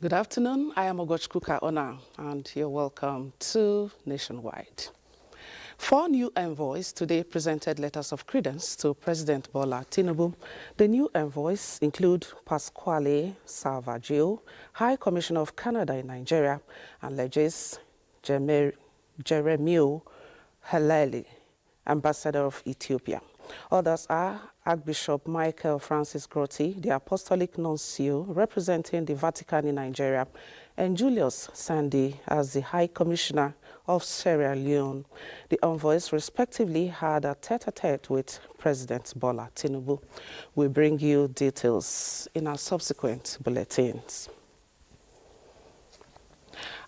Good afternoon. I am Ogochkuka Ona, and you're welcome to Nationwide. 4 new envoys today presented letters of credence to President Bola Tinubu. The new envoys include Pasquale Salvaggio, High Commissioner of Canada in Nigeria, and Legis Jeremio Halali, Ambassador of Ethiopia. Others are Archbishop Michael Francis Grotti, the Apostolic Nuncio representing the Vatican in Nigeria, and Julius Sandy as the High Commissioner of Sierra Leone. The envoys respectively had a tete-a-tete with President Bola Tinubu. We bring you details in our subsequent bulletins.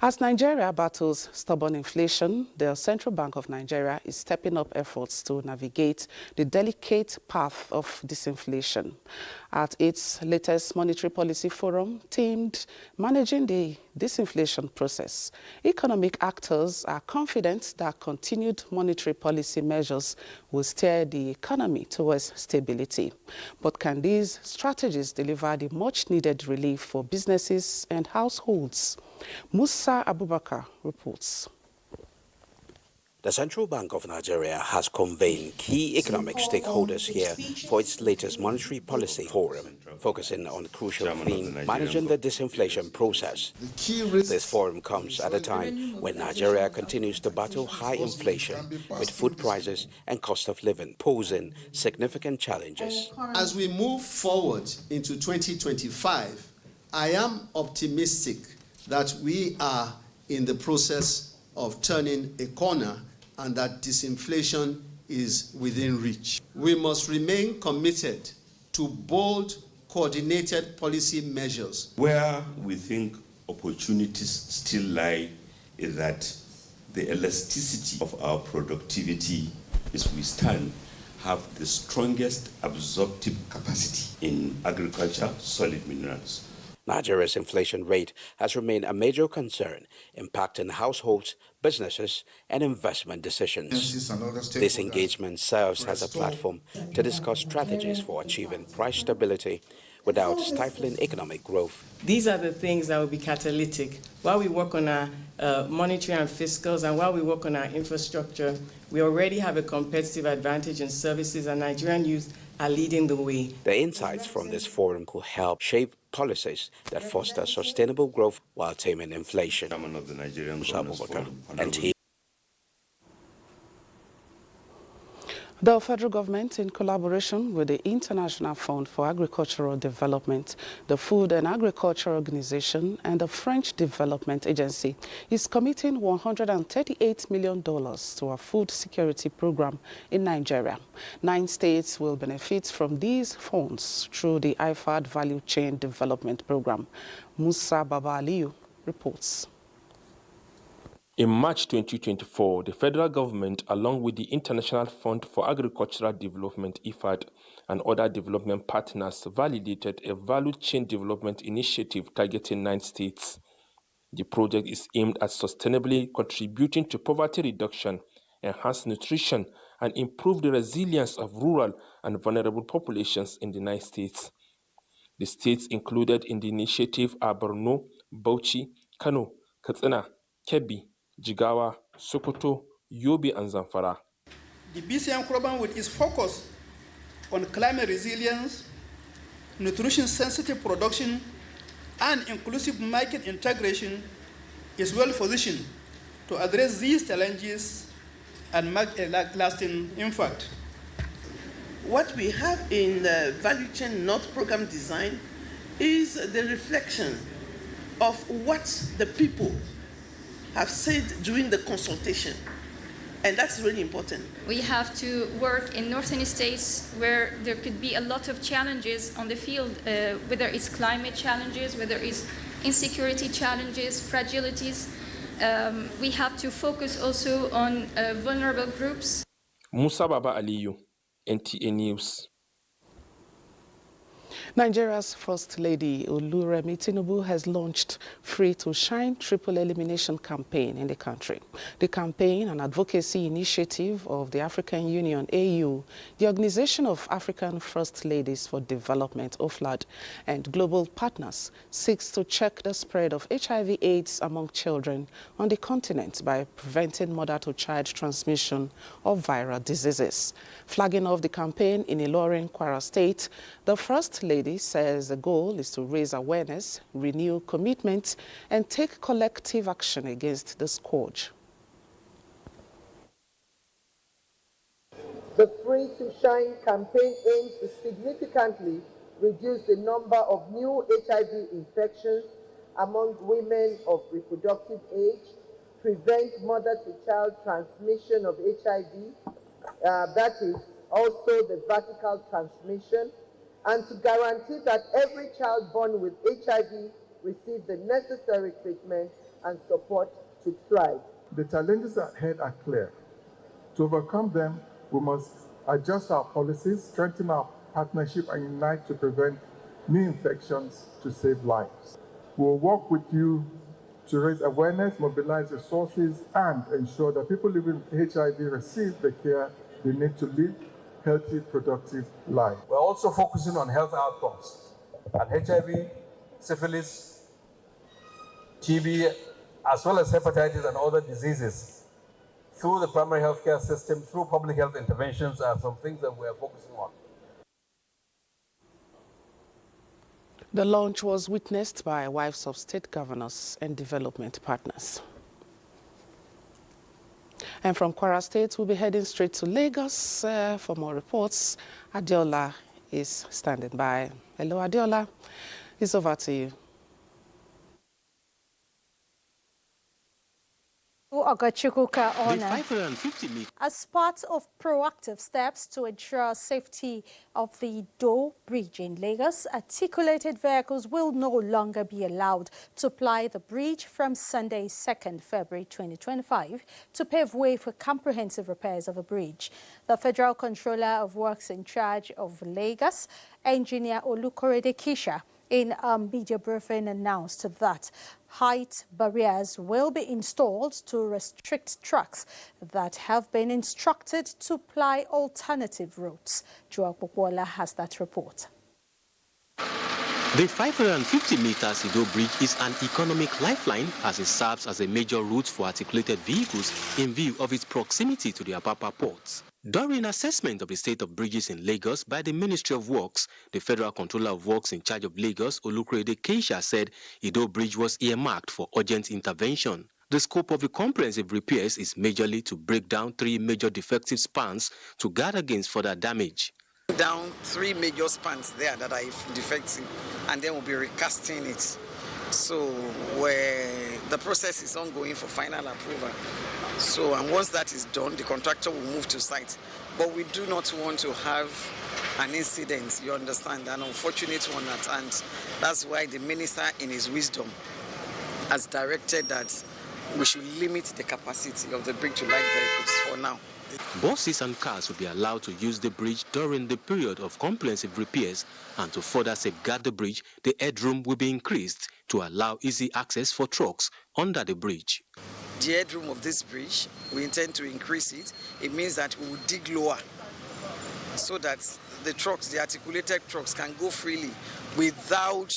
As Nigeria battles stubborn inflation, the Central Bank of Nigeria is stepping up efforts to navigate the delicate path of disinflation. At its latest monetary policy forum, themed Managing the Disinflation Process, economic actors are confident that continued monetary policy measures will steer the economy towards stability. But can these strategies deliver the much-needed relief for businesses and households? Musa Abubakar reports. The Central Bank of Nigeria has convened key economic stakeholders here for its latest monetary policy forum, focusing on the crucial theme, managing the disinflation process. This forum comes at a time when Nigeria continues to battle high inflation, with food prices and cost of living posing significant challenges. As we move forward into 2025, I am optimistic that we are in the process of turning a corner and that disinflation is within reach. We must remain committed to bold, coordinated policy measures. Where we think opportunities still lie is that the elasticity of our productivity as we stand have the strongest absorptive capacity in agriculture, solid minerals. Nigeria's inflation rate has remained a major concern, impacting households, businesses, and investment decisions. This engagement serves as a platform to discuss strategies for achieving price stability without stifling economic growth. These are the things that will be catalytic. While we work on our monetary and fiscals, and while we work on our infrastructure, we already have a competitive advantage in services, and Nigerian youth are leading the way. The insights from this forum could help shape policies that foster sustainable growth while taming inflation. NTA. The federal government, in collaboration with the International Fund for Agricultural Development, the Food and Agriculture Organization, and the French Development Agency, is committing $138 million to a food security program in Nigeria. 9 states will benefit from these funds through the IFAD Value Chain Development Program. Musa Baba Aliyu reports. In March 2024, the federal government, along with the International Fund for Agricultural Development, IFAD, and other development partners, validated a value chain development initiative targeting 9 states. The project is aimed at sustainably contributing to poverty reduction, enhance nutrition, and improve the resilience of rural and vulnerable populations in the 9 states. The states included in the initiative are Borno, Bauchi, Kano, Katsina, Kebbi, Jigawa, Sokoto, Yobe, and Zamfara. The BCM program, with its focus on climate resilience, nutrition-sensitive production, and inclusive market integration, is well positioned to address these challenges and make a lasting impact. What we have in the Value Chain North program design is the reflection of what the people have said during the consultation, and that's really important. We have to work in northern states where there could be a lot of challenges on the field, whether it's climate challenges, whether it's insecurity challenges, fragilities. We have to focus also on vulnerable groups. Musa Baba Aliyu, NTA News. Nigeria's First Lady Oluremi Tinubu has launched Free to Shine Triple Elimination campaign in the country. The campaign, an advocacy initiative of the African Union, AU, the Organization of African First Ladies for Development, OFLAD, and global partners, seeks to check the spread of HIV/AIDS among children on the continent by preventing mother-to-child transmission of viral diseases. Flagging off the campaign in Ilorin, Kwara State, the First Lady says the goal is to raise awareness, renew commitment, and take collective action against the scourge. The Free to Shine campaign aims to significantly reduce the number of new HIV infections among women of reproductive age, prevent mother-to-child transmission of HIV, that is also the vertical transmission, and to guarantee that every child born with HIV receives the necessary treatment and support to thrive. The challenges ahead are clear. To overcome them, we must adjust our policies, strengthen our partnership, and unite to prevent new infections to save lives. We will work with you to raise awareness, mobilize resources, and ensure that people living with HIV receive the care they need to live healthy, productive life. We're also focusing on health outcomes and HIV, syphilis, TB, as well as hepatitis and other diseases through the primary healthcare system, through public health interventions are some things that we're focusing on. The launch was witnessed by wives of state governors and development partners. And from Kwara State, we'll be heading straight to Lagos for more reports. Adiola is standing by. Hello, Adiola. It's over to you. As part of proactive steps to ensure safety of the Doe Bridge in Lagos, articulated vehicles will no longer be allowed to ply the bridge from Sunday, 2nd February 2025 to pave way for comprehensive repairs of the bridge. The Federal Controller of Works in charge of Lagos, Engineer Olukorede Kisha, in a media briefing announced that height barriers will be installed to restrict trucks that have been instructed to ply alternative routes. Joao Popola has that report. The 550 meters Ido Bridge is an economic lifeline as it serves as a major route for articulated vehicles in view of its proximity to the Apapa ports. During assessment of the state of bridges in Lagos by the Ministry of Works, the Federal Controller of Works in charge of Lagos, Olukorede Keisha, said Ido Bridge was earmarked for urgent intervention. The scope of the comprehensive repairs is majorly to break down 3 major defective spans to guard against further damage. Down 3 major spans there that are defective, and then we'll be recasting it. So the process is ongoing for final approval. So, and once that is done, the contractor will move to site. But we do not want to have an incident, you understand, an unfortunate one. And that's why the minister, in his wisdom, has directed that we should limit the capacity of the bridge to light vehicles for now. Buses and cars will be allowed to use the bridge during the period of comprehensive repairs, and to further safeguard the bridge, the headroom will be increased to allow easy access for trucks under the bridge. The headroom of this bridge, we intend to increase it. It means that we will dig lower so that the trucks, the articulated trucks, can go freely without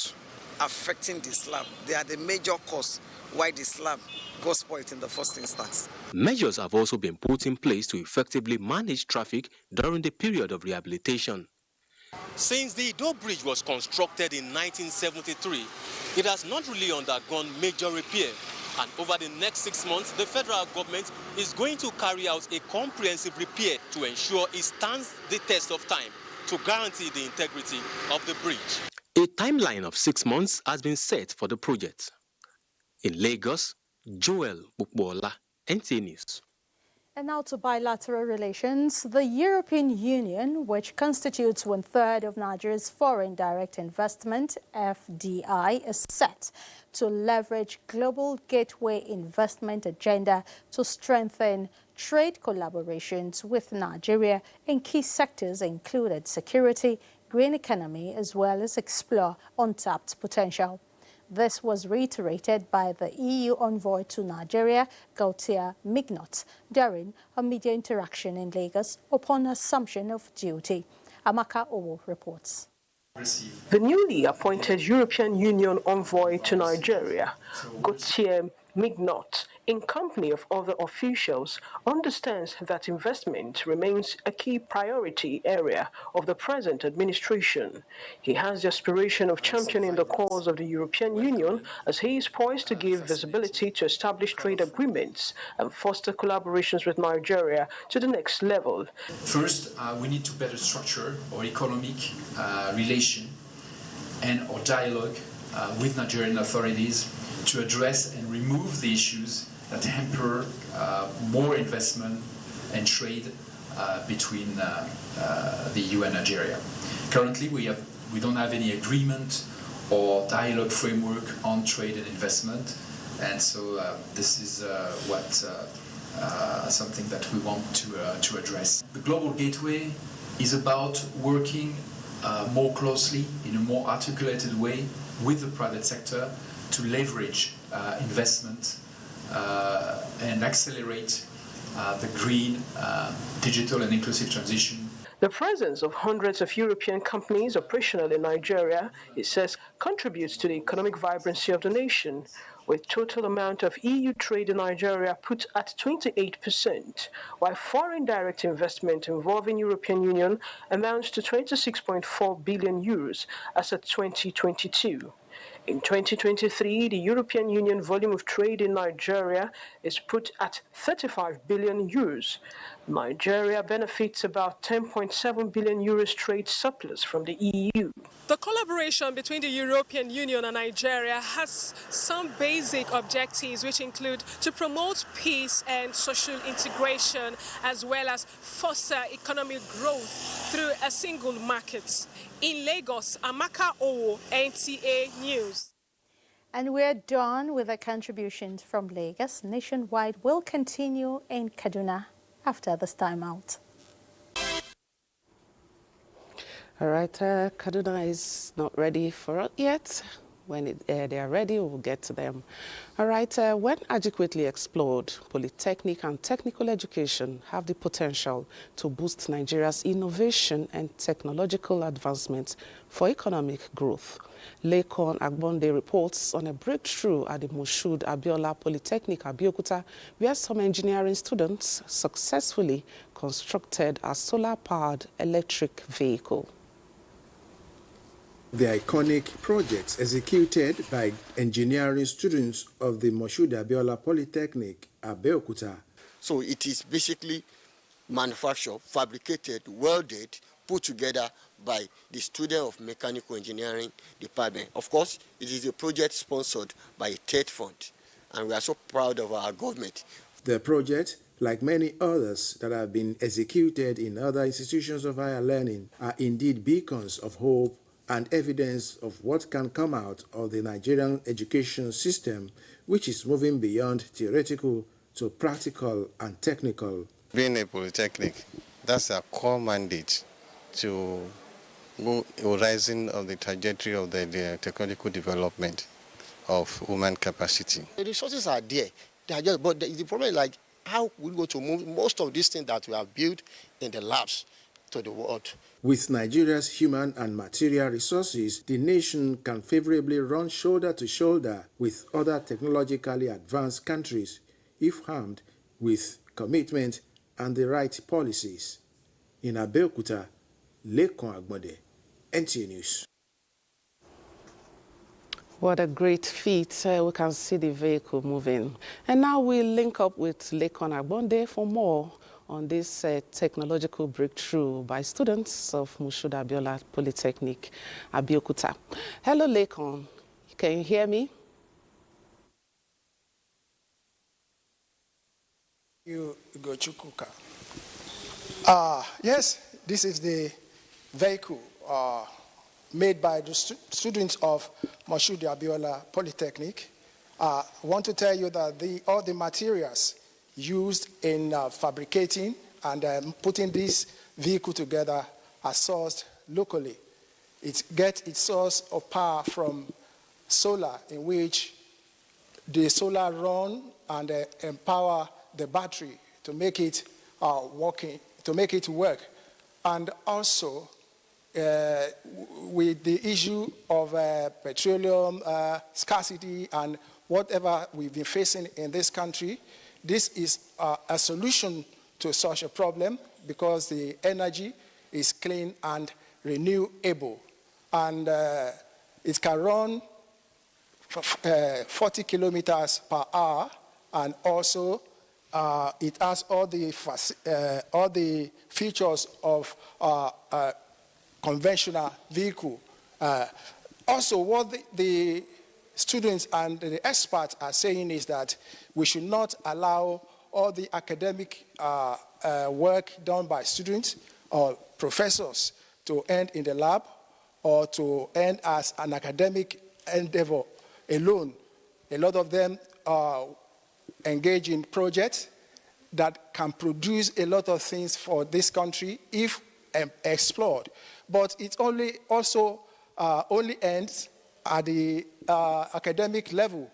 affecting the slab. They are the major cause why the slab got spoiled in the first instance. Measures have also been put in place to effectively manage traffic during the period of rehabilitation. Since the Ido Bridge was constructed in 1973, it has not really undergone major repair. And over the next 6 months, the federal government is going to carry out a comprehensive repair to ensure it stands the test of time to guarantee the integrity of the bridge. A timeline of 6 months has been set for the project. In Lagos, Joel Bukbola, NTA News. And now to bilateral relations. The European Union, which constitutes 1/3 of Nigeria's foreign direct investment, FDI, is set to leverage global gateway investment agenda to strengthen trade collaborations with Nigeria in key sectors including security, green economy as well as explore untapped potential. This was reiterated by the EU envoy to Nigeria, Gautier Mignot, during a media interaction in Lagos upon assumption of duty. Amaka Owo reports. The newly appointed European Union envoy to Nigeria, Gautier Mignot, in company of other officials, understands that investment remains a key priority area of the present administration. He has the aspiration of championing the cause of the European Union as he is poised to give visibility to established trade agreements and foster collaborations with Nigeria to the next level. First, we need to better structure our economic relation and our dialogue with Nigerian authorities to address and remove the issues that hamper more investment and trade between the EU and Nigeria. Currently, we don't have any agreement or dialogue framework on trade and investment, and so this is something that we want to address. The Global Gateway is about working more closely in a more articulated way with the private sector to leverage investment and accelerate the green, digital and inclusive transition. The presence of hundreds of European companies operational in Nigeria, it says, contributes to the economic vibrancy of the nation, with total amount of EU trade in Nigeria put at 28%, while foreign direct investment involving European Union amounts to 26.4 billion euros as of 2022. In 2023, the European Union volume of trade in Nigeria is put at 35 billion euros. Nigeria benefits about 10.7 billion euros trade surplus from the EU. The collaboration between the European Union and Nigeria has some basic objectives, which include to promote peace and social integration, as well as foster economic growth through a single market. In Lagos, Amaka Owo, NTA News. And we're done with the contributions from Lagos. Nationwide will continue in Kaduna after this time out. All right, Kaduna is not ready for it yet. When they are ready, we'll get to them. All right, when adequately explored, polytechnic and technical education have the potential to boost Nigeria's innovation and technological advancement for economic growth. Lekon Agbonde reports on a breakthrough at the Moshood Abiola Polytechnic Abeokuta, where some engineering students successfully constructed a solar-powered electric vehicle. The iconic projects executed by engineering students of the Moshood Abiola Polytechnic Abeokuta. So it is basically manufactured, fabricated, welded, put together by the student of mechanical engineering department. Of course, it is a project sponsored by a TED fund, and we are so proud of our government. The project, like many others that have been executed in other institutions of higher learning, are indeed beacons of hope and evidence of what can come out of the Nigerian education system, which is moving beyond theoretical to practical and technical. Being a polytechnic, that's our core mandate to go horizon of the trajectory of the technological development of human capacity. The resources are there, they are just, but the problem is like how we go to move most of these things that we have built in the labs to the world. With Nigeria's human and material resources, the nation can favorably run shoulder to shoulder with other technologically advanced countries if armed with commitment and the right policies. In Abeokuta, Lekon Agbonde, NTA News. What a great feat. We can see the vehicle moving. And now we'll link up with Lekon Agbonde for more on this technological breakthrough by students of Moshood Abiola Polytechnic Abeokuta. Hello, Lekon. Can you hear me? You go Chukuka. Yes, this is the vehicle made by the students of Moshood Abiola Polytechnic. I want to tell you that all the materials used in fabricating and putting this vehicle together are sourced locally It gets its source of power from solar, in which the solar run and empower the battery to make it work. And also, with the issue of petroleum scarcity and whatever we've been facing in this country, this is a solution to such a problem because the energy is clean and renewable. And it can run 40 kilometers per hour, and also it has all the features of conventional vehicle. Also, what the students and the experts are saying is that we should not allow all the academic work done by students or professors to end in the lab or to end as an academic endeavor alone. A lot of them engage in projects that can produce a lot of things for this country if explored. But it only ends at the academic level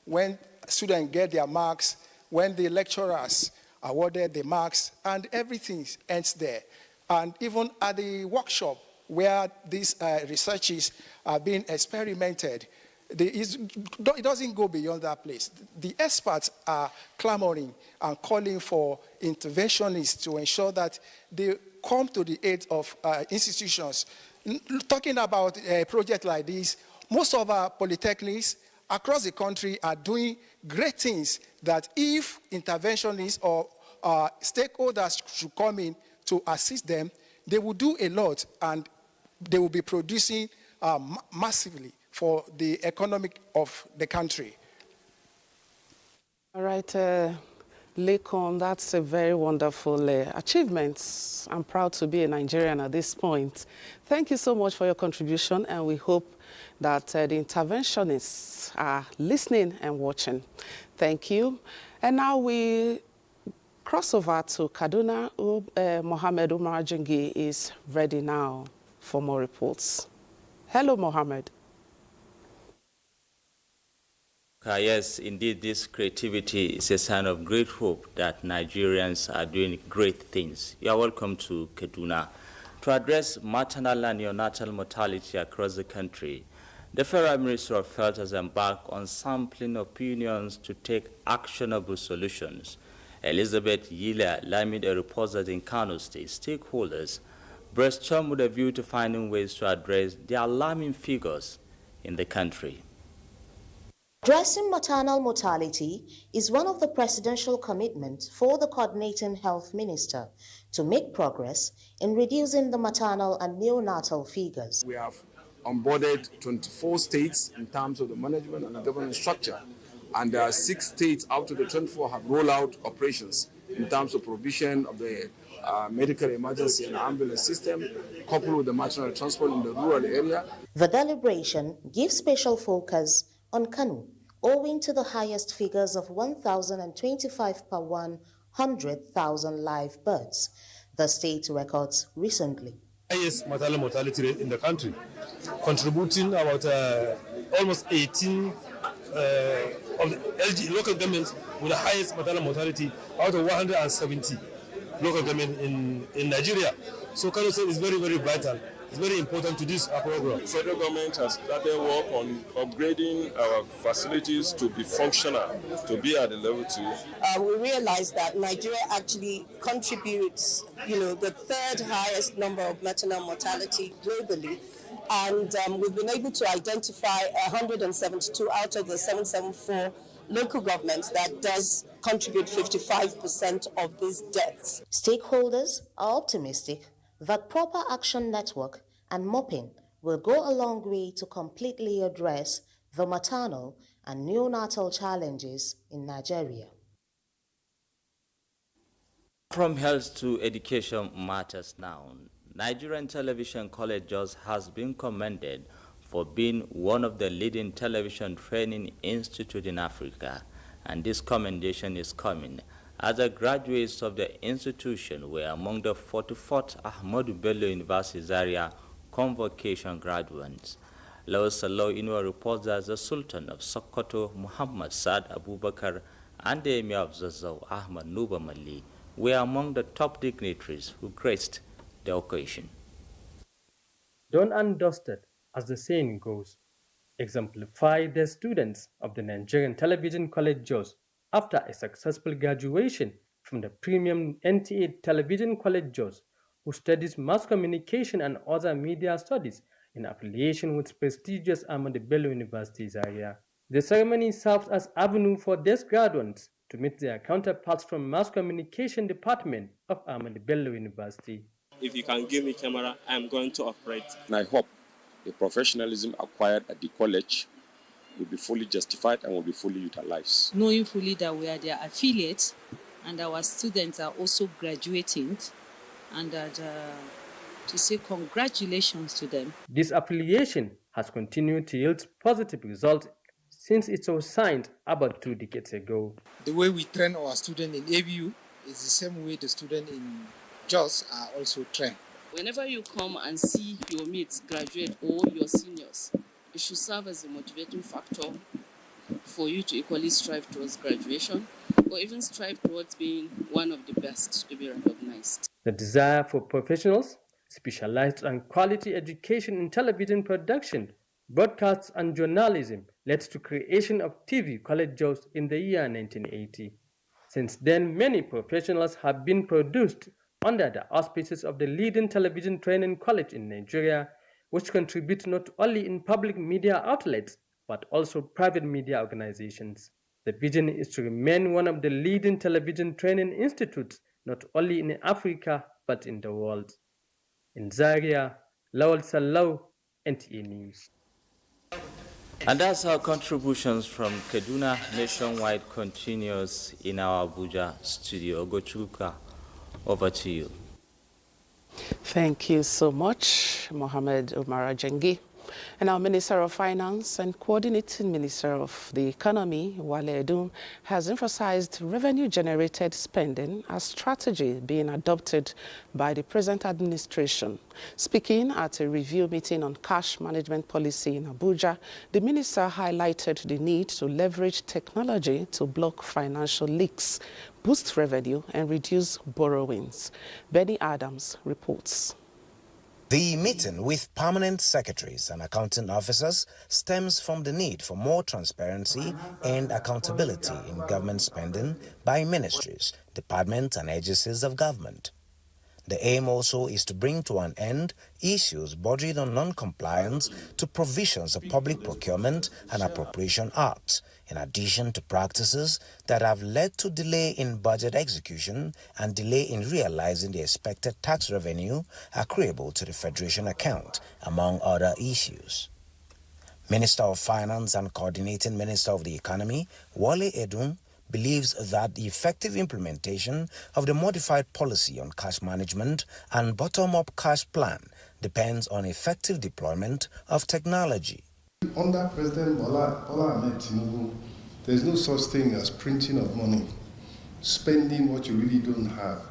when students get their marks, when the lecturers awarded the marks, and everything ends there. And even at the workshop where these researches are being experimented, it doesn't go beyond that place. The experts are clamoring and calling for interventionists to ensure that they come to the aid of institutions. Talking about a project like this, most of our polytechnics across the country are doing great things that if interventionists or stakeholders should come in to assist them, they will do a lot and they will be producing massively for the economic of the country. All right, Lekon, that's a very wonderful achievement. I'm proud to be a Nigerian at this point. Thank you so much for your contribution, and we hope that the interventionists are listening and watching. Thank you. And now we cross over to Kaduna. Mohammed Umar Jingi is ready now for more reports. Hello, Mohammed. Yes, indeed, this creativity is a sign of great hope that Nigerians are doing great things. You are welcome to Kaduna. To address maternal and neonatal mortality across the country, the Federal Ministry of Health has embarked on sampling opinions to take actionable solutions. Elizabeth Yila Lamide reports that in Kano State, stakeholders brainstormed with a view to finding ways to address the alarming figures in the country. Addressing maternal mortality is one of the presidential commitments for the coordinating health minister to make progress in reducing the maternal and neonatal figures. We have onboarded 24 states in terms of the management and the governance structure, and 6 states out of the 24 have rolled out operations in terms of provision of the medical emergency and ambulance system, coupled with the maternal transport in the rural area. The deliberation gives special focus on Kano, owing to the highest figures of 1,025 per 100,000 live births, the state records recently. Highest maternal mortality rate in the country, contributing about almost 18 of the LG local governments with the highest maternal mortality out of 170 local governments in Nigeria. So Kano State is very, very vital. It's very important to this program. The federal government has started work on upgrading our facilities to be functional, to be at the level 2. We realized that Nigeria actually contributes, the 3rd highest number of maternal mortality globally. And we've been able to identify 172 out of the 774 local governments that does contribute 55% of these deaths. Stakeholders are optimistic that proper action network and mopping will go a long way to completely address the maternal and neonatal challenges in Nigeria. From health to education matters now. Nigerian Television Colleges has been commended for being one of the leading television training institutes in Africa, and this commendation is coming as the graduates of the institution were among the 44th Ahmadu Bello University Zaria convocation graduates. Lawal Sallau Inua reports that the Sultan of Sokoto, Muhammad Saad Abubakar, and the Emir of Zazzau, Ahmad Nuba Mali, were among the top dignitaries who graced the occasion. Done and dusted, as the saying goes, exemplify the students of the Nigerian Television College Jos after a successful graduation from the premium NTA Television College Jos, who studies mass communication and other media studies in affiliation with prestigious Ahmadu Bello University Zaria. The ceremony served as avenue for these graduates to meet their counterparts from mass communication department of Ahmadu Bello University. If you can give me camera, I'm going to operate. And I hope the professionalism acquired at the college will be fully justified and will be fully utilized. Knowing fully that we are their affiliates and our students are also graduating, and that to say congratulations to them. This affiliation has continued to yield positive results since it was signed about 2 decades ago. The way we train our students in ABU is the same way the students in JOS are also trained. Whenever you come and see your mates graduate or your seniors, it should serve as a motivating factor for you to equally strive towards graduation or even strive towards being one of the best to be recognized. The desire for professionals, specialized and quality education in television production, broadcasts and journalism led to creation of TV College Jos in the year 1980. Since then, many professionals have been produced under the auspices of the leading television training college in Nigeria, which contributes not only in public media outlets, but also private media organizations. The vision is to remain one of the leading television training institutes, not only in Africa, but in the world. In Zaria, Lawal Sallau, NTA News. And that's our contributions from Kaduna Nationwide continues in our Abuja studio. Ogochuka, over to you. Thank you so much, Mohammed Umar Ajengi. And our Minister of Finance and Coordinating Minister of the Economy, Wale Edun, has emphasized revenue-generated spending as strategy being adopted by the present administration. Speaking at a review meeting on cash management policy in Abuja, the minister highlighted the need to leverage technology to block financial leaks, boost revenue, and reduce borrowings. Benny Adams reports. The meeting with permanent secretaries and accounting officers stems from the need for more transparency and accountability in government spending by ministries, departments, and agencies of government. The aim also is to bring to an end issues bordering on non-compliance to provisions of Public Procurement and Appropriation Acts, in addition to practices that have led to delay in budget execution and delay in realizing the expected tax revenue accruable to the Federation account, among other issues. Minister of Finance and Coordinating Minister of the Economy, Wale Edun, believes that the effective implementation of the modified policy on cash management and bottom-up cash plan depends on effective deployment of technology. Under President Bola Ahmed Tinubu, there is no such thing as printing of money, spending what you really don't have.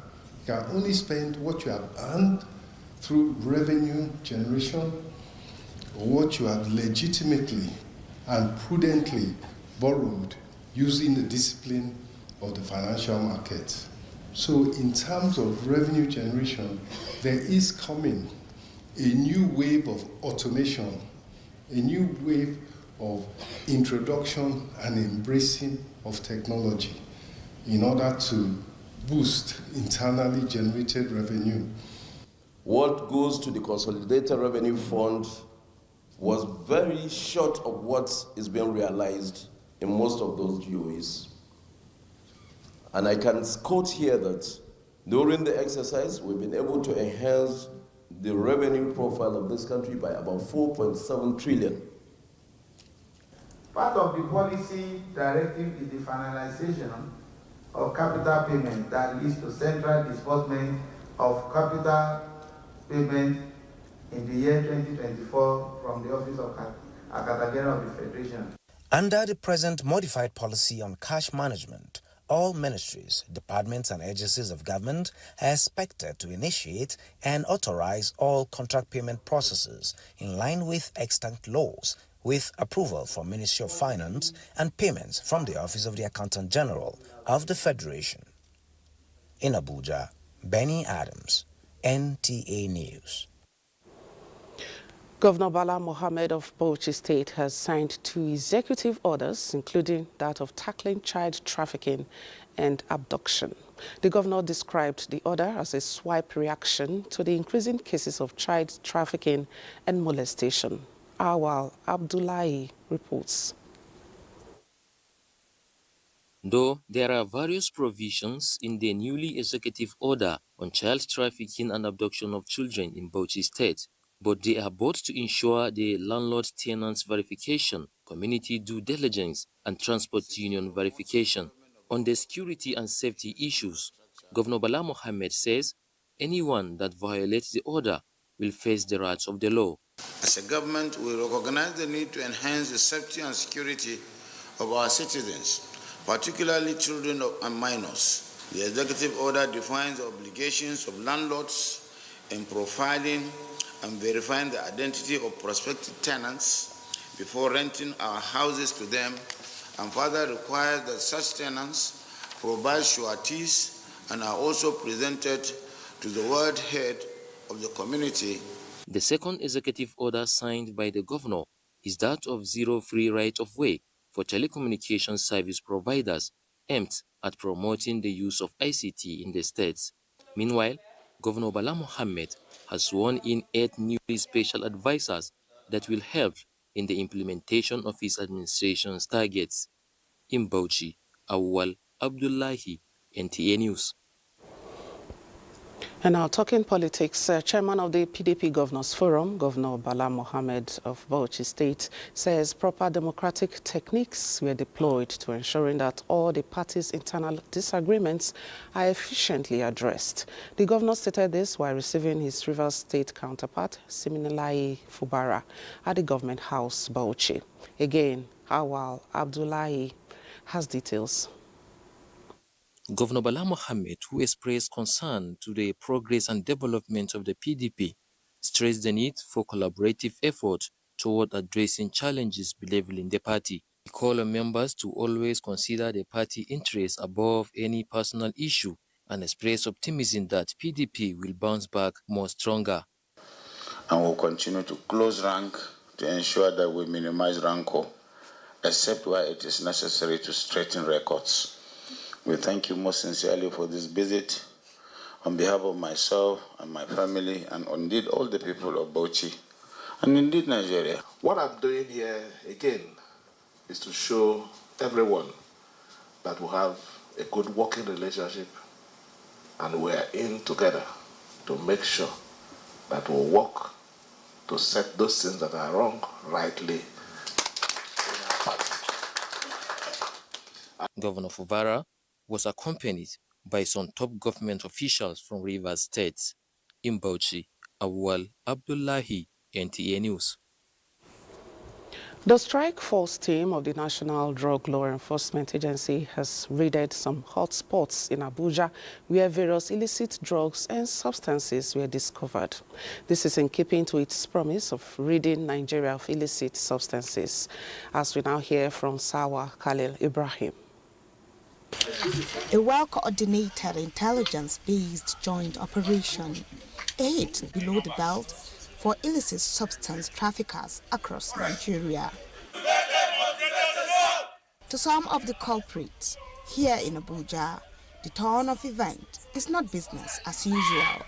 You can only spend what you have earned through revenue generation, or what you have legitimately and prudently borrowed using the discipline of the financial markets. So in terms of revenue generation, there is coming a new wave of automation, a new wave of introduction and embracing of technology in order to boost internally generated revenue. What goes to the Consolidated Revenue Fund was very short of what is being realized in most of those GOEs. And I can quote here that during the exercise, we've been able to enhance the revenue profile of this country by about 4.7 trillion. Part of the policy directive is the finalization of capital payment that leads to central disbursement of capital payment in the year 2024 from the Office of Academia of the Federation. Under the present modified policy on cash management, all ministries, departments and agencies of government are expected to initiate and authorize all contract payment processes in line with extant laws, with approval from Ministry of Finance and payments from the Office of the Accountant General of the Federation. In Abuja, Benny Adams, NTA News. Governor Bala Mohammed of Bauchi State has signed 2 executive orders, including that of tackling child trafficking and abduction. The governor described the order as a swift reaction to the increasing cases of child trafficking and molestation. Awal Abdullahi reports. Though there are various provisions in the newly executive order on child trafficking and abduction of children in Bauchi State, but they are both to ensure the landlord-tenant verification, community due diligence, and transport union verification. On the security and safety issues, Governor Bala Mohammed says anyone that violates the order will face the wrath of the law. As a government, we recognize the need to enhance the safety and security of our citizens, particularly children and minors. The executive order defines the obligations of landlords in profiling and verifying the identity of prospective tenants before renting our houses to them, and further requires that such tenants provide sureties and are also presented to the ward head of the community. The second executive order signed by the governor is that of zero free right of way for telecommunication service providers, aimed at promoting the use of ICT in the states. Meanwhile, Governor Bala Mohammed has sworn in 8 new special advisors that will help in the implementation of his administration's targets. In Bauchi, Awal Abdullahi, NTA News. And now talking politics, Chairman of the PDP Governors Forum, Governor Bala Mohammed of Bauchi State, says proper democratic techniques were deployed to ensuring that all the parties' internal disagreements are efficiently addressed. The governor stated this while receiving his Rivers State counterpart, Siminalayi Fubara, at the Government House, Bauchi. Again, Awal Abdullahi has details. Governor Bala Mohammed, who expressed concern to the progress and development of the PDP, stressed the need for collaborative effort toward addressing challenges bedeviling in the party. He called on members to always consider the party interests above any personal issue and expressed optimism that PDP will bounce back more stronger. And will continue to close rank to ensure that we minimize rancor, except where it is necessary to straighten records. We thank you most sincerely for this visit on behalf of myself and my family, and indeed all the people of Bauchi, and indeed Nigeria. What I'm doing here again is to show everyone that we have a good working relationship and we're in together to make sure that we'll work to set those things that are wrong rightly. Governor Fubara was accompanied by some top government officials from Rivers State. In Bauchi, Awal Abdullahi, NTA News. The strike force team of the National Drug Law Enforcement Agency has raided some hotspots in Abuja where various illicit drugs and substances were discovered. This is in keeping to its promise of ridding Nigeria of illicit substances. As we now hear from Sawa Khalil Ibrahim. A well-coordinated intelligence-based joint operation, 8 below the belt, for illicit substance traffickers across Nigeria. To some of the culprits, here in Abuja, the turn of event is not business as usual.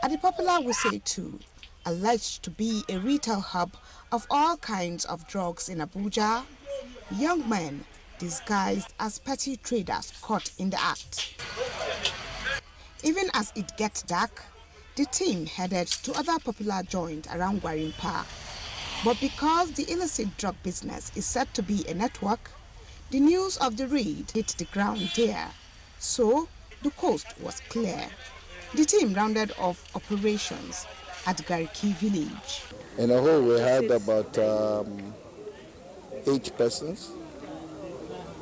At the popular Wuse 2, alleged to be a retail hub of all kinds of drugs in Abuja, young men disguised as petty traders caught in the act. Even as it gets dark, the team headed to other popular joints around Gwarimpa. But because the illicit drug business is said to be a network, the news of the raid hit the ground there. So the coast was clear. The team rounded off operations at Gariki village. In a whole, we had about 8 persons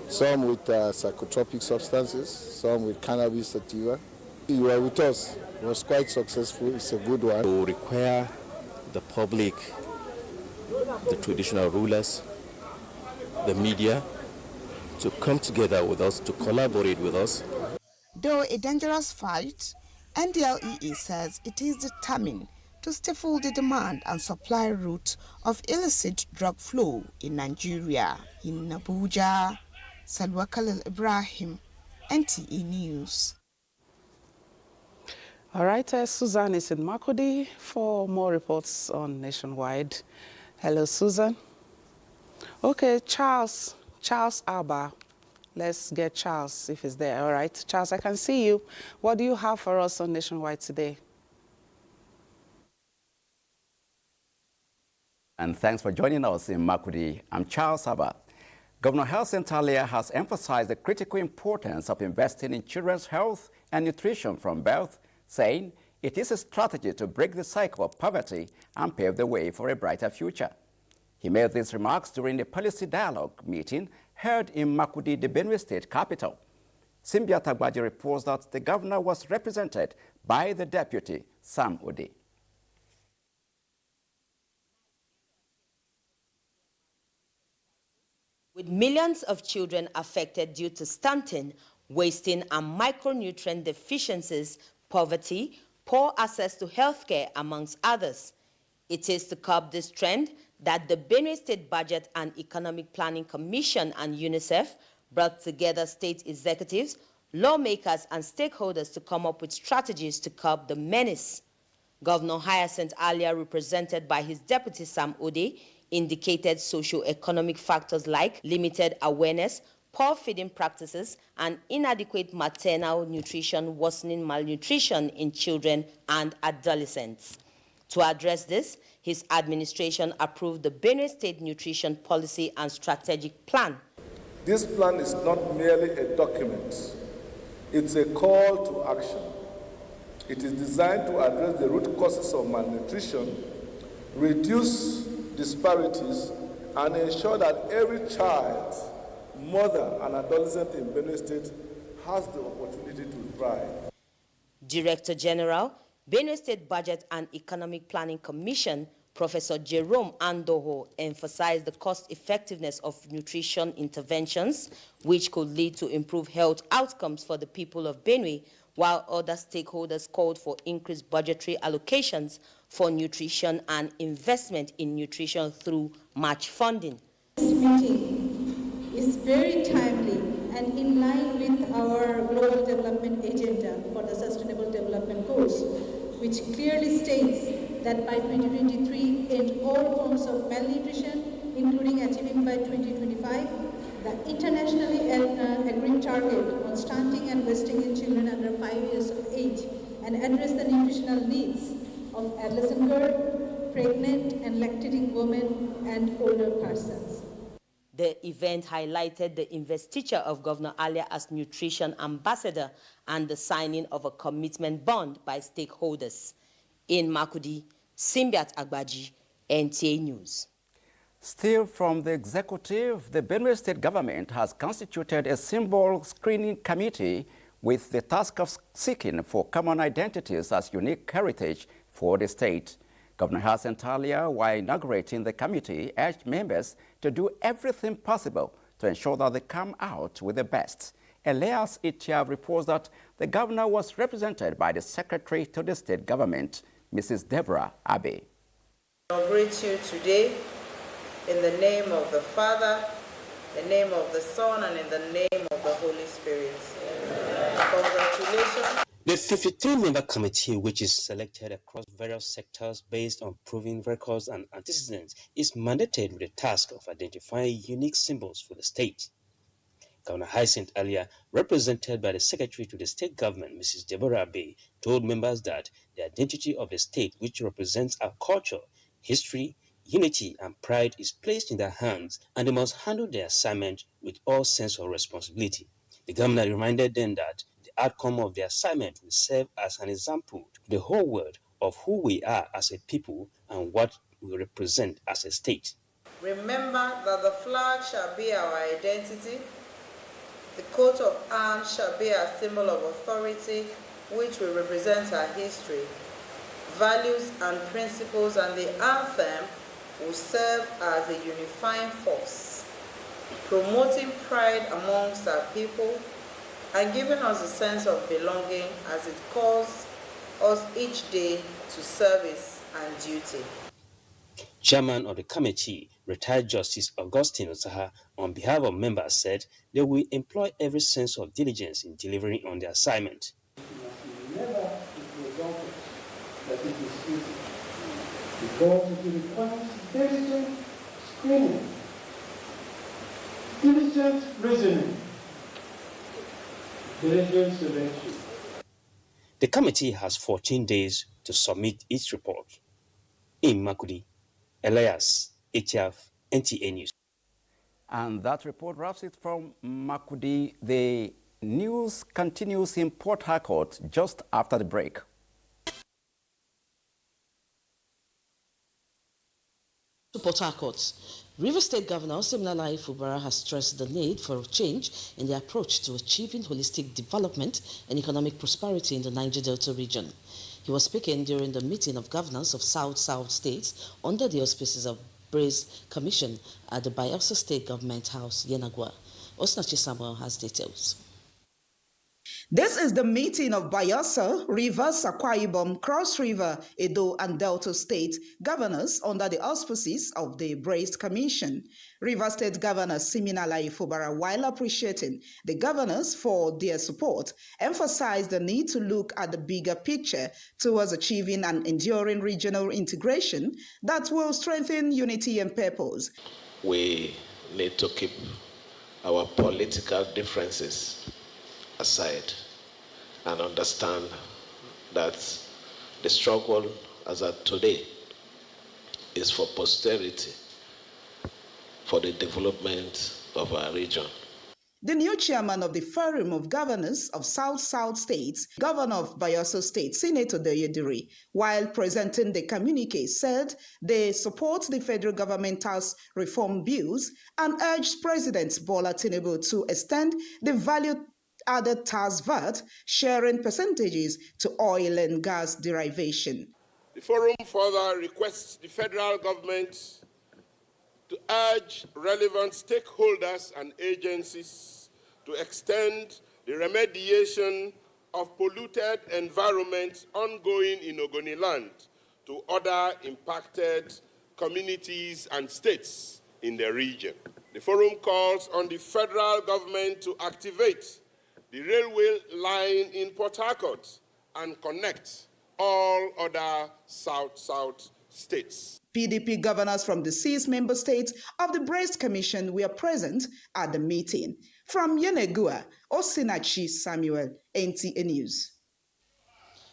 some with psychotropic substances, some with cannabis sativa. You were with us. It was quite successful. It's a good one. To require the public, the traditional rulers, the media, to come together with us, to collaborate with us. Though a dangerous fight, NDLEA says it is determined to stifle the demand and supply route of illicit drug flow in Nigeria. In Abuja, Salwa Khalil Ibrahim, NTA News. All right, Susan is in Makurdi for more reports on Nationwide. Hello, Susan. Okay, Charles Alba. Let's get Charles if he's there. All right, Charles, I can see you. What do you have for us on Nationwide today? And thanks for joining us in Makurdi. I'm Charles Alba. Governor Hyacinth Alia has emphasized the critical importance of investing in children's health and nutrition from birth, saying it is a strategy to break the cycle of poverty and pave the way for a brighter future. He made these remarks during a policy dialogue meeting held in Makurdi, the Benue State capital. Simbiat Agbaji reports that the governor was represented by the deputy, Sam Ode. With millions of children affected due to stunting, wasting, and micronutrient deficiencies, poverty, poor access to healthcare, amongst others. It is to curb this trend that the Benue State Budget and Economic Planning Commission and UNICEF brought together state executives, lawmakers, and stakeholders to come up with strategies to curb the menace. Governor Hyacinth Alia, represented by his deputy Sam Ode, indicated socio-economic factors like limited awareness, poor feeding practices, and inadequate maternal nutrition worsening malnutrition in children and adolescents. To address this, his administration approved the Benue State Nutrition Policy and Strategic Plan. This plan is not merely a document. It's a call to action. It is designed to address the root causes of malnutrition, reduce disparities, and ensure that every child, mother, and adolescent in Benue State has the opportunity to thrive. Director General, Benue State Budget and Economic Planning Commission, Professor Jerome Andoho, emphasized the cost-effectiveness of nutrition interventions, which could lead to improved health outcomes for the people of Benue, while other stakeholders called for increased budgetary allocations for nutrition and investment in nutrition through match funding. This meeting is very timely and in line with our Global Development Agenda for the Sustainable Development Goals, which clearly states that by 2023, end all forms of malnutrition, including achieving by 2025, the internationally agreed target on stunting and wasting in children under 5 years of age, and address the nutritional needs of adolescent girls, pregnant and lactating women, and older persons. The event highlighted the investiture of Governor Alia as nutrition ambassador and the signing of a commitment bond by stakeholders. In Makurdi, Simbiat Agbaji, NTA News. Still from the executive, the Benue State government has constituted a symbol screening committee with the task of seeking for common identities as unique heritage for the state. Governor Hyacinth Alia, while inaugurating the committee, urged members to do everything possible to ensure that they come out with the best. Elias Itiav reports that the governor was represented by the secretary to the state government, Mrs. Deborah Abe. I greet you today in the name of the Father, in the name of the Son, and in the name of the Holy Spirit. Congratulations. The 53-member committee, which is selected across various sectors based on proven records and antecedents, is mandated with the task of identifying unique symbols for the state. Governor Hyacinth Alia, represented by the Secretary to the State Government, Mrs. Deborah Abe, told members that the identity of the state, which represents our culture, history, unity, and pride, is placed in their hands, and they must handle their assignment with all sense of responsibility. The governor reminded them that the outcome of the assignment will serve as an example to the whole world of who we are as a people and what we represent as a state. Remember that the flag shall be our identity, The coat of arms shall be a symbol of authority, which will represent our history, values and principles, and the anthem will serve as a unifying force, promoting pride amongst our people and giving us a sense of belonging as it calls us each day to service and duty. Chairman of the committee, retired Justice Augustine Osaha, on behalf of members said they will employ every sense of diligence in delivering on the assignment. Never exalted that it is easy, because it requires diligent screening, diligent reasoning, diligent selection. The committee has 14 days to submit its report. In Makudi, Elias, HF, NTA News. And that report wraps it from Makudi. The news continues in Port Harcourt just after the break. To Port Harcourt, River State Governor Siminalayi Fubara has stressed the need for a change in the approach to achieving holistic development and economic prosperity in the Niger Delta region. He was speaking during the meeting of governors of South-South states under the auspices of Brace Commission at the Bayelsa State Government House, Yenagua. Osnachi Samuel has details. This is the meeting of Bayelsa, Rivers, Akwa Ibom, Cross River, Edo, and Delta State governors under the auspices of the Brace Commission. River State Governor Siminalayi Fubara, while appreciating the governors for their support, emphasized the need to look at the bigger picture towards achieving an enduring regional integration that will strengthen unity and purpose. We need to keep our political differences aside and understand that the struggle as of today is for posterity, for the development of our region. The new chairman of the Forum of Governors of South-South States, Governor of Bayelsa State, Senator Deyediri, while presenting the communique, said they support the federal government's reform bills and urged President Bola Tinubu to extend the value-added tax VAT sharing percentages to oil and gas derivation. The Forum further requests the federal government to urge relevant stakeholders and agencies to extend the remediation of polluted environments ongoing in Ogoni land to other impacted communities and states in the region. The Forum calls on the federal government to activate the railway line in Port Harcourt and connect all other South-South states. PDP governors from the 6 member states of the Brace Commission were present at the meeting. From Yenagua, Osinachi Samuel, NTA News.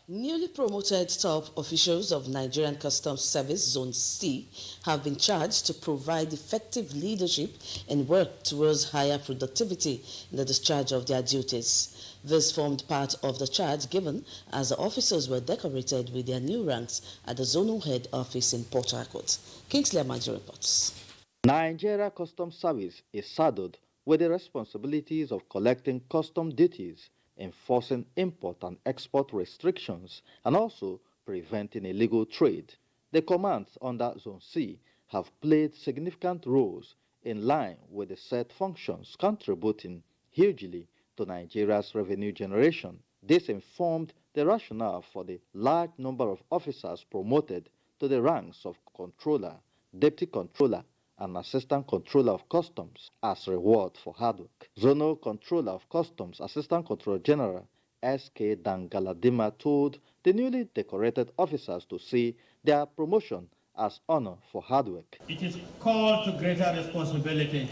Newly promoted top officials of Nigerian Customs Service Zone C have been charged to provide effective leadership and work towards higher productivity in the discharge of their duties. This formed part of the charge given as the officers were decorated with their new ranks at the zonal head office in Port Harcourt. Kingsley Amaji reports. Nigeria Customs Service is saddled with the responsibilities of collecting custom duties, enforcing import and export restrictions, and also preventing illegal trade. The commands under Zone C have played significant roles in line with the set functions, contributing hugely to Nigeria's revenue generation. This informed the rationale for the large number of officers promoted to the ranks of controller, deputy controller, and assistant controller of customs as reward for hard work. Zonal controller of customs, assistant controller general S.K. Dangaladima, told the newly decorated officers to see their promotion as honor for hard work. It is called to greater responsibility,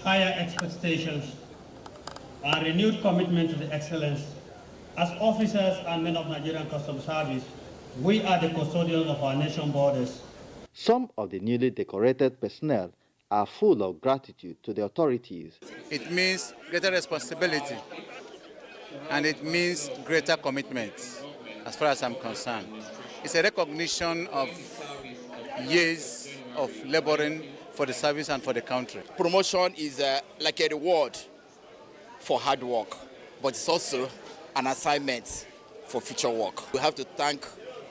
higher expectations, and renewed commitment to the excellence. As officers and men of Nigerian Customs Service, we are the custodians of our nation borders. Some of the newly decorated personnel are full of gratitude to the authorities. It means greater responsibility and it means greater commitment as far as I'm concerned. It's a recognition of years of laboring for the service and for the country. Promotion is like a reward for hard work, but it's also an assignment for future work. We have to thank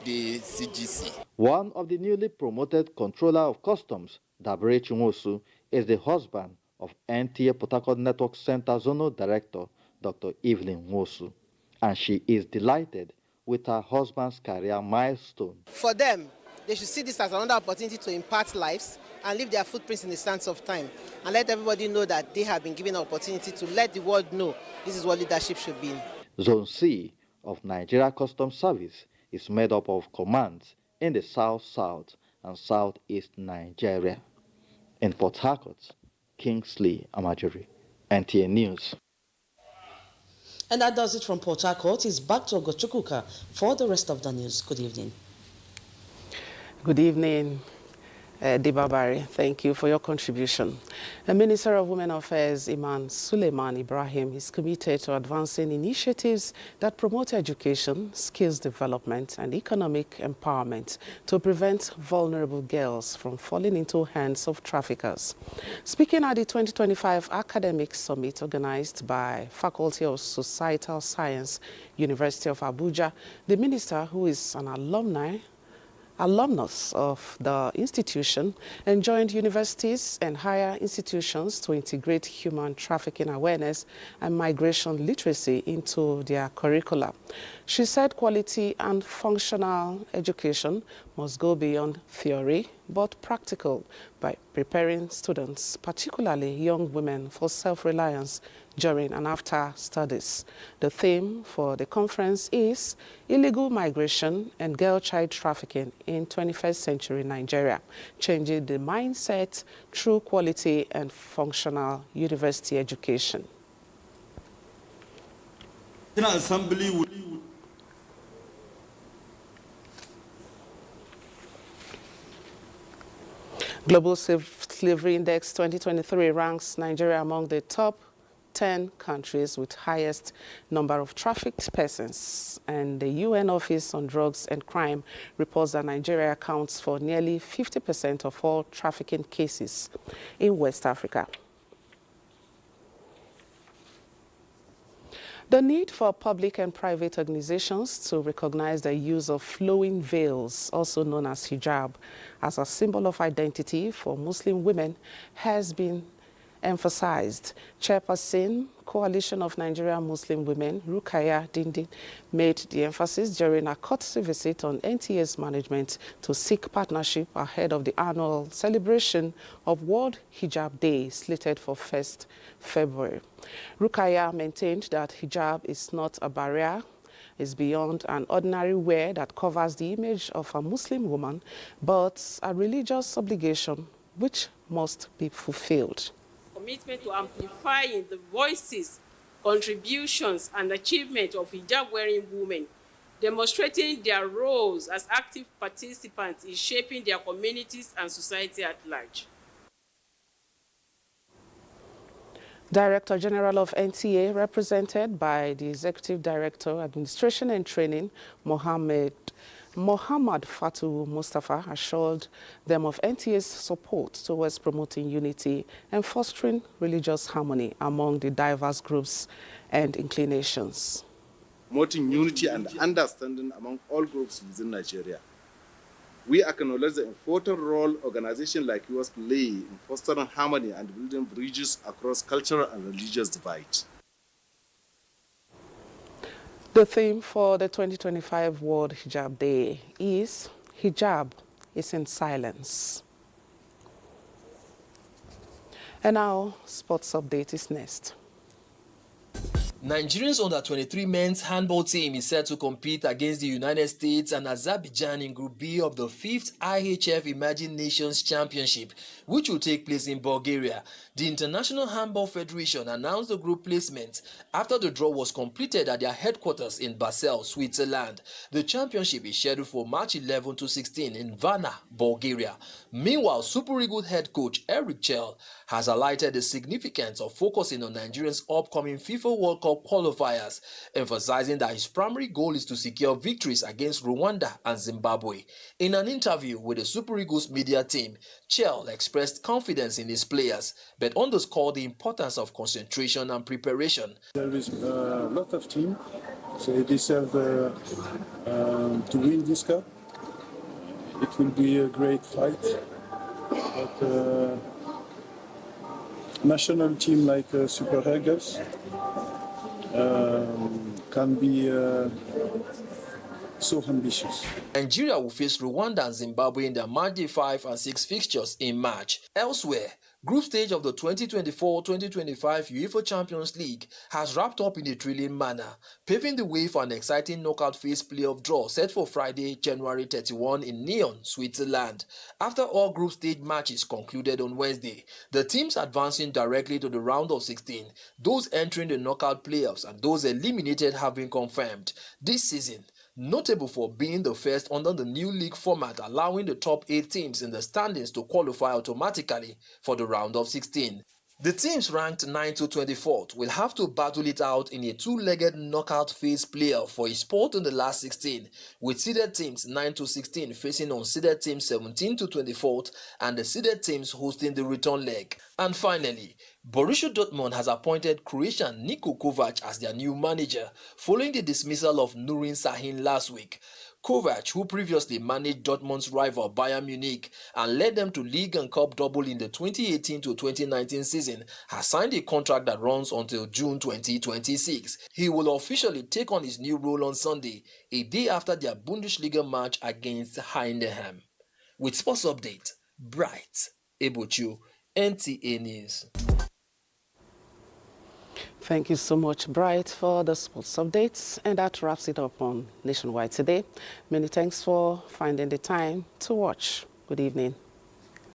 the CGC. One of the newly promoted Controller of Customs, Dabre Chimosu, is the husband of NTA Port Harcourt Network Center Zonal Director, Dr. Evelyn Nwosu, and she is delighted with her husband's career milestone. For them, they should see this as another opportunity to impart lives and leave their footprints in the sands of time, and let everybody know that they have been given an opportunity to let the world know this is what leadership should be. Zone C of Nigeria Customs Service is made up of commands in the South-South and Southeast Nigeria. In Port Harcourt, Kingsley Amajiri, NTA News. And that does it from Port Harcourt. It's back to Ogochukwuka for the rest of the news. Good evening. Good evening, Dibabari. Thank you for your contribution. The Minister of Women Affairs, Iman Suleiman Ibrahim, is committed to advancing initiatives that promote education, skills development, and economic empowerment to prevent vulnerable girls from falling into hands of traffickers. Speaking at the 2025 Academic Summit organized by Faculty of Societal Science, University of Abuja, the minister, who is an alumnus of the institution, enjoined universities and higher institutions to integrate human trafficking awareness and migration literacy into their curricula. She said quality and functional education must go beyond theory but practical by preparing students, particularly young women, for self-reliance during and after studies. The theme for the conference is Illegal Migration and Girl-Child Trafficking in 21st Century Nigeria, Changing the Mindset Through Quality and Functional University Education. Global Slavery Index 2023 ranks Nigeria among the top 10 countries with highest number of trafficked persons, and the UN Office on Drugs and Crime reports that Nigeria accounts for nearly 50% of all trafficking cases in West Africa. The need for public and private organizations to recognize the use of flowing veils, also known as hijab, as a symbol of identity for Muslim women has been emphasized. Chairperson, Coalition of Nigerian Muslim Women, Rukaya Dindin, made the emphasis during a courtesy visit on NTA's management to seek partnership ahead of the annual celebration of World Hijab Day, slated for 1st February. Rukaya maintained that hijab is not a barrier, is beyond an ordinary wear that covers the image of a Muslim woman, but a religious obligation which must be fulfilled. Commitment to amplifying the voices, contributions, and achievements of hijab-wearing women, demonstrating their roles as active participants in shaping their communities and society at large. Director General of NTA, represented by the Executive Director, Administration and Training, Mohammed Fatu Mustafa, assured them of NTA's support towards promoting unity and fostering religious harmony among the diverse groups and inclinations. Promoting unity and understanding among all groups within Nigeria. We acknowledge the important role organizations like yours play in fostering harmony and building bridges across cultural and religious divides. The theme for the 2025 World Hijab Day is Hijab is in Silence. And now, sports update is next. Nigerians under-23 men's handball team is set to compete against the United States and Azerbaijan in Group B of the 5th IHF Emerging Nations Championship, which will take place in Bulgaria. The International Handball Federation announced the group placement after the draw was completed at their headquarters in Basel, Switzerland. The championship is scheduled for March 11 to 16 in Varna, Bulgaria. Meanwhile, Super Eagles head coach Eric Chell has highlighted the significance of focusing on Nigerians' upcoming FIFA World Cup top qualifiers, emphasizing that his primary goal is to secure victories against Rwanda and Zimbabwe. In an interview with the Super Eagles media team, Chell expressed confidence in his players, but underscored the importance of concentration and preparation. There is a lot of teams, so they deserve to win this cup. It will be a great fight, but national team like Super Eagles can be so ambitious. Nigeria will face Rwanda and Zimbabwe in their match day 5 and 6 fixtures in March. Elsewhere, group stage of the 2024-2025 UEFA Champions League has wrapped up in a thrilling manner, paving the way for an exciting knockout phase playoff draw set for Friday, January 31 in Nyon, Switzerland. After all group stage matches concluded on Wednesday, the teams advancing directly to the round of 16, those entering the knockout playoffs and those eliminated have been confirmed. This season, notable for being the first under the new league format, allowing the top 8 teams in the standings to qualify automatically for the round of 16. The teams ranked 9 to 24th will have to battle it out in a two-legged knockout phase playoff for a spot in the last 16, with seeded teams 9 to 16 facing unseeded teams 17 to 24th and the seeded teams hosting the return leg. And finally, Borussia Dortmund has appointed Croatian Niko Kovac as their new manager, following the dismissal of Nurin Sahin last week. Kovac, who previously managed Dortmund's rival Bayern Munich and led them to league and cup double in the 2018-2019 season, has signed a contract that runs until June 2026. He will officially take on his new role on Sunday, a day after their Bundesliga match against Heidenheim. With Sports Update, Bright Ebochu, NTA News. Thank you so much, Bright, for the sports updates. And that wraps it up on Nationwide today. Many thanks for finding the time to watch. Good evening.